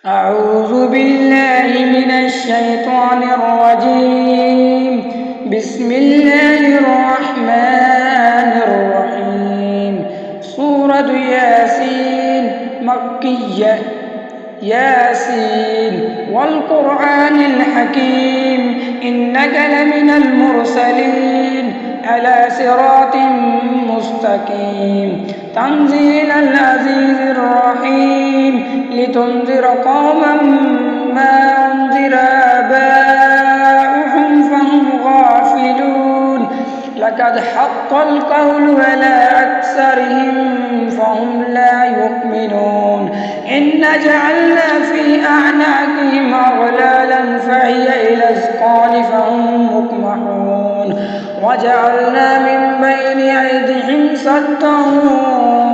أعوذ بالله من الشيطان الرجيم. بسم الله الرحمن الرحيم. سورة ياسين مكية. ياسين والقرآن الحكيم إنك لمن المرسلين على صراط مستقيم تنزيل العزيز الرحيم لتنذر قوما ما أنذر آباؤهم فهم غافلون لقد حق القول على أكثرهم فهم لا يؤمنون إن جعلنا في أعناقهم أغلالا فهي إلى الأذقان فهم مقمحون وجعلنا من بين أيديهم سدا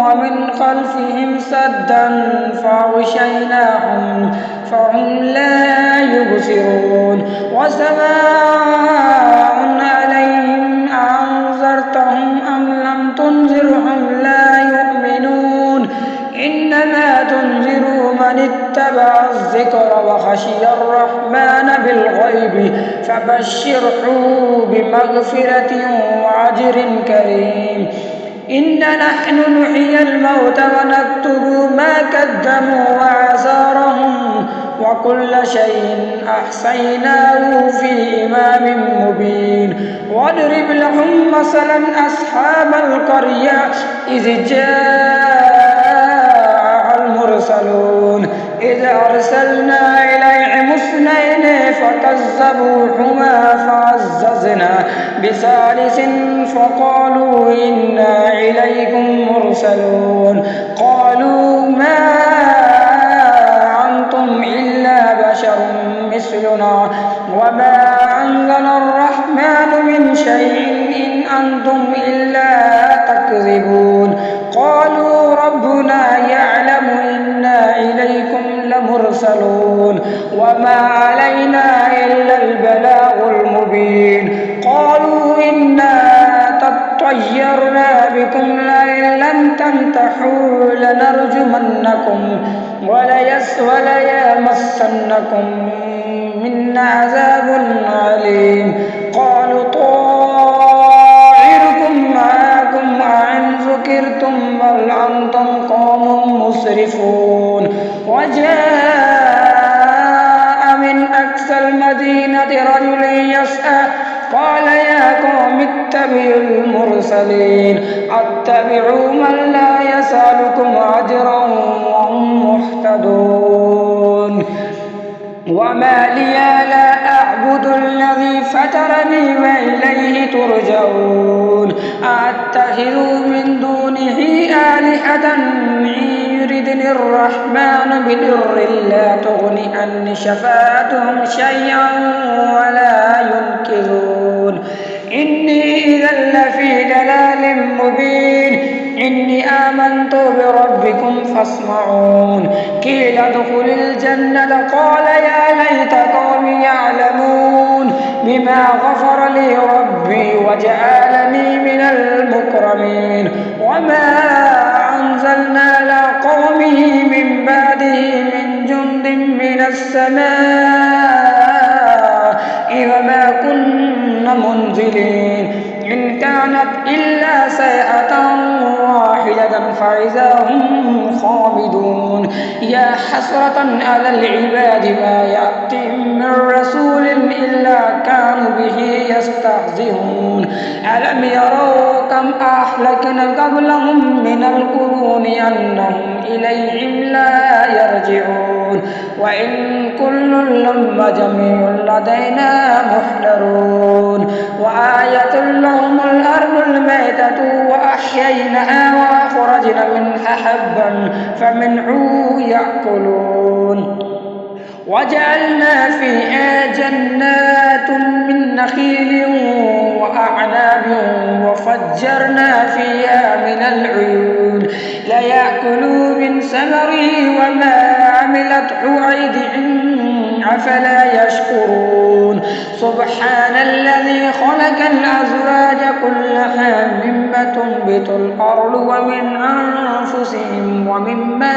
ومن خلفهم سدا فأغشيناهم فهم لا يبصرون وسواء عليهم أنذرتهم أم لم تنذرهم لا يؤمنون إنما تنذر من اتبع الذكر وخشي الرحمن بالغيب فبشره بمغفرة وأجر كريم إن نحن نحيي الموتى ونكتب ما قدموا وآثارهم وكل شيء أحصيناه في إمام مبين واضرب لهم مثلا أصحاب القرية إذ جاء المرسلون إذ أرسلنا إليهم اثنين فكذبوهما فعززنا بثالث فقالوا إنا إليكم مرسلون قالوا ما أنتم إلا بشر مثلنا وما أنزل الرحمن من شيء إن أنتم إلا تكذبون قالوا ربنا يعلم إنا إليكم لمرسلون وما علينا إلا البلاغ المبين قالوا إنا تطيرنا بكم لئن لم تنتهوا لنرجمنكم وليمسنكم منا عذاب أليم قالوا طائركم معكم أئن ذكرتم بل أنتم قوم مسرفون وجاء من أقصى المدينة رجل يسعى قال يا قوم اتبعوا المرسلين اتبعوا من لا يسألكم أجرا وهم مهتدون وما لي لا أعبد الذي فطرني وإليه ترجعون أتخذ من دونه آلهة إن يردني الرحمن بضر لا تغن عني شفاعتهم شيئا ولا ينقذون إني إذا لفي ضلال مبين إني آمنت بربكم فاسمعون قيل ادخل الجنة قال يا ليت قومي يعلمون بما غفر لي ربي وجعلني من المكرمين وما أنزلنا على قومه من بعده من جند من السماء وما كنا منزلين إن كانت إلا صيحة واحدة فإذا هم خامدون يا حسرة على العباد ما يأتيهم من رسول إلا كانوا به يستهزئون ألم يروا كم أهلكنا قبلهم من القرون أنهم إليهم لا يرجعون وإن كل لما جميع لدينا محضرون وآية لهم الأرض الميتة وأحييناها وأخرجنا منها حبا فمنه يأكلون وجعلنا فيها جنات من نخيل وأعناب وفجرنا فيها من العيون ليأكلوا من ثمره وما عملته أيديهم أفلا يشكرون سبحان الذي خلق الأزواج كلها مما تنبت الأرض ومن أنفسهم ومما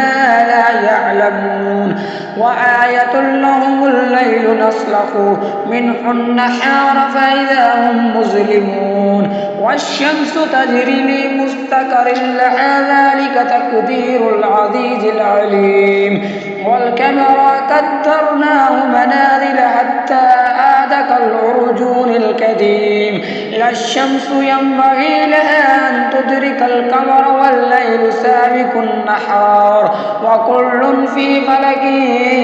لا يعلمون وآية لهم الليل نسلخ منه النهار فإذا هم مظلمون والشمس تجري لمستقر لها ذلك تقدير العزيز العليم والقمر قدرناه منازل حتى عاد كالعرجون القديم لا الشمس ينبغي لها أن تدرك القمر والليل سابق النهار وكل في فلك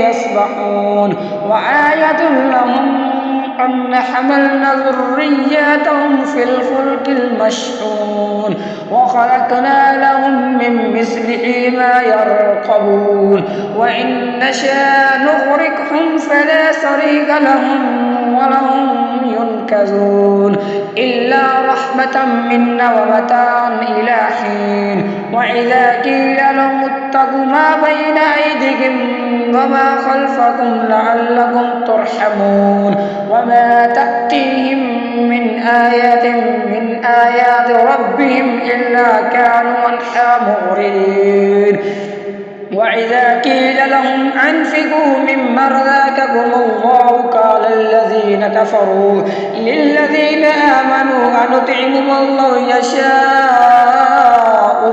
يسبحون وآية لهم أن حملنا ذرياتهم في الفلك المشحون وخلقنا لهم من مثله ما يركبون وإن نشاء نغرقهم فلا صريخ لهم ولهم ينقذون إلا رحمة منا ومتاعا إلى حين وإذا قيل لهم اتقوا ما بين أيديكم وما خلفكم لعلكم ترحمون وما تأتيهم من آية من آيات ربهم إلا كانوا عنها معرضين وإذا قيل لهم أنفقوا مما رزقكم الله قال الذين كفروا للذين آمنوا أنطعم من لو يشاء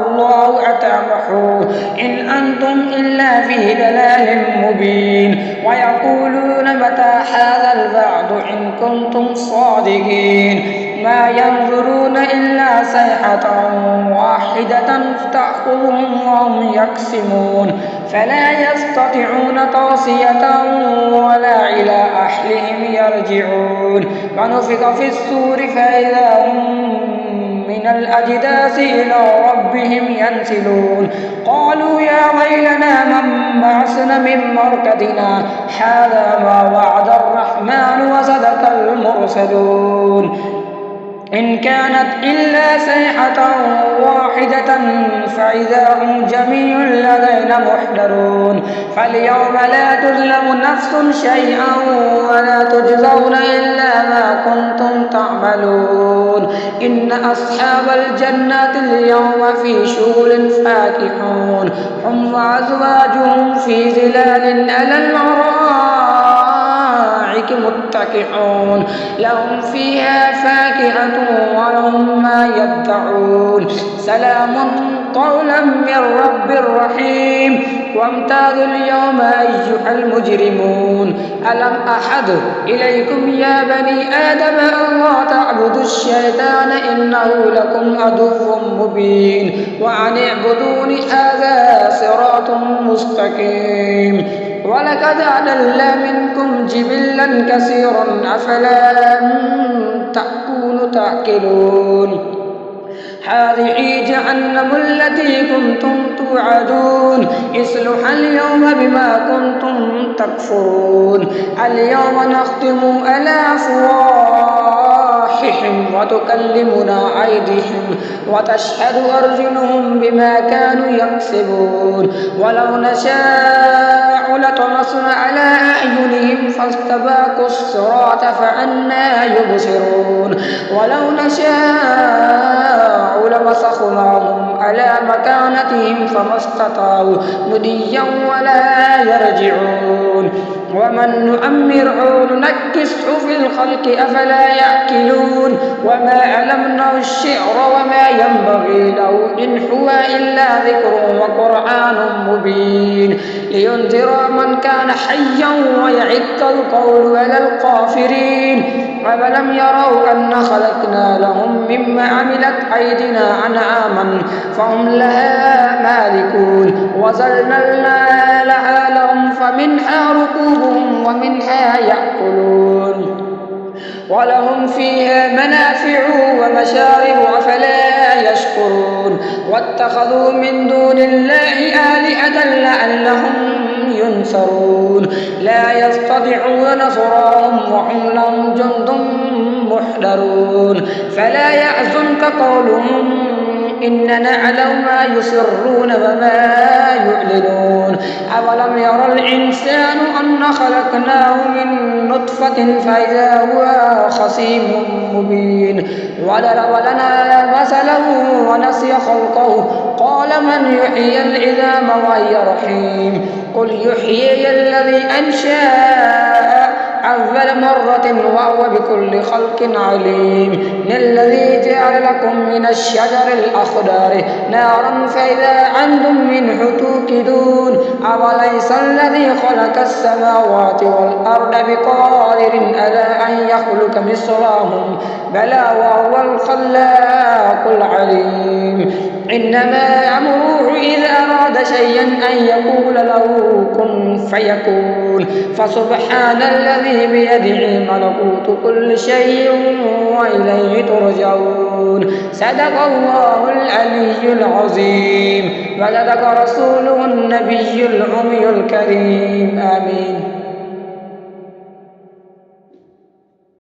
الله أطعمه إن أنتم إلا في ضلال مبين ويقولون متى هذا الوعد إن كنتم صادقين ما ينظرون إلا صيحة واحدة تأخذهم وهم يقسمون فلا يستطيعون توصية ولا إلى أهلهم يرجعون ونفخ في الصور فإذا هم من الأجداث إلى ربهم ينسلون قالوا يا ويلنا من بعثنا من مرقدنا هذا ما وعد الرحمن وصدق المرسلون إن كانت إلا صيحة واحدة فإذا هم جميع لدينا محضرون فاليوم لا تظلم نفس شيئا ولا تجزون إلا ما كنتم تعملون إن أصحاب الجنة اليوم في شغل فاكهون هم وأزواجهم في ظلال على الأرائك متكئون لهم فيها فاكهة ولهم ما يدعون سلام قولا من رب رحيم وامتازوا اليوم أيها المجرمون ألم أحد إليكم يا بني آدم ألا تعبدوا الشيطان إنه لكم عدو مبين وأن اعبدوني هذا صراط مستقيم ولقد أضل منكم جبلا كثيرا أفلا تكونوا تعقلون هذه جهنم التي كنتم توعدون اصلوها اليوم بما كنتم تكفرون اليوم نختم على أفواههم وتكلمنا أيديهم وتشهد أرجلهم بما كانوا يكسبون ولو نشاء لطمسنا على أعينهم فاستباقوا الصراط فأنى يبصرون ولو نشاء لمسخناهم على مكانتهم فما استطاعوا مضيا ولا يرجعون ومن نؤمره ننكسه في الخلق أفلا يأكلون وما علمناه الشعر وما ينبغي له إن هو إلا ذكر وقرآن مبين لينذر من كان حيا ويحق القول على الكافرين أولم يروا أن خلقنا لهم مما عملت أيدينا أنعاما فهم لها مالكون وظللنا لها لهم فمنها ركوبهم ومنها يأكلون ولهم فيها منافع ومشارب أفلا يشكرون واتخذوا من دون الله آلهة لعلهم ينصرون لا يستطيعون نصرهم وهم لهم جند محضرون فلا يحزنك قولهم إننا نعلم ما يسرون وما يعلنون أولم ير الإنسان أن خلقناه من نطفة فإذا هو خصيم مبين وضرب لنا مثلا ونسي خلقه قال من يحيي العظام وهي رحيم قل يحيي الذي أنشأ أول مرة وهو بكل خلق عليم الذي جعل لكم من الشجر الأخضر نارا فإذا أنتم منه توقدون أوليس الذي خلق السماوات والأرض بقادر على أن يخلق مثلهم بلى وهو الخلاق العليم إنما أمره إذا أراد شيئا أن يقول له كن فيكون فسبحان الذي بيده ملكوت كل شيء وإليه ترجعون صدق الله العلي العظيم وصدق رسوله النبي الأمي الكريم آمين.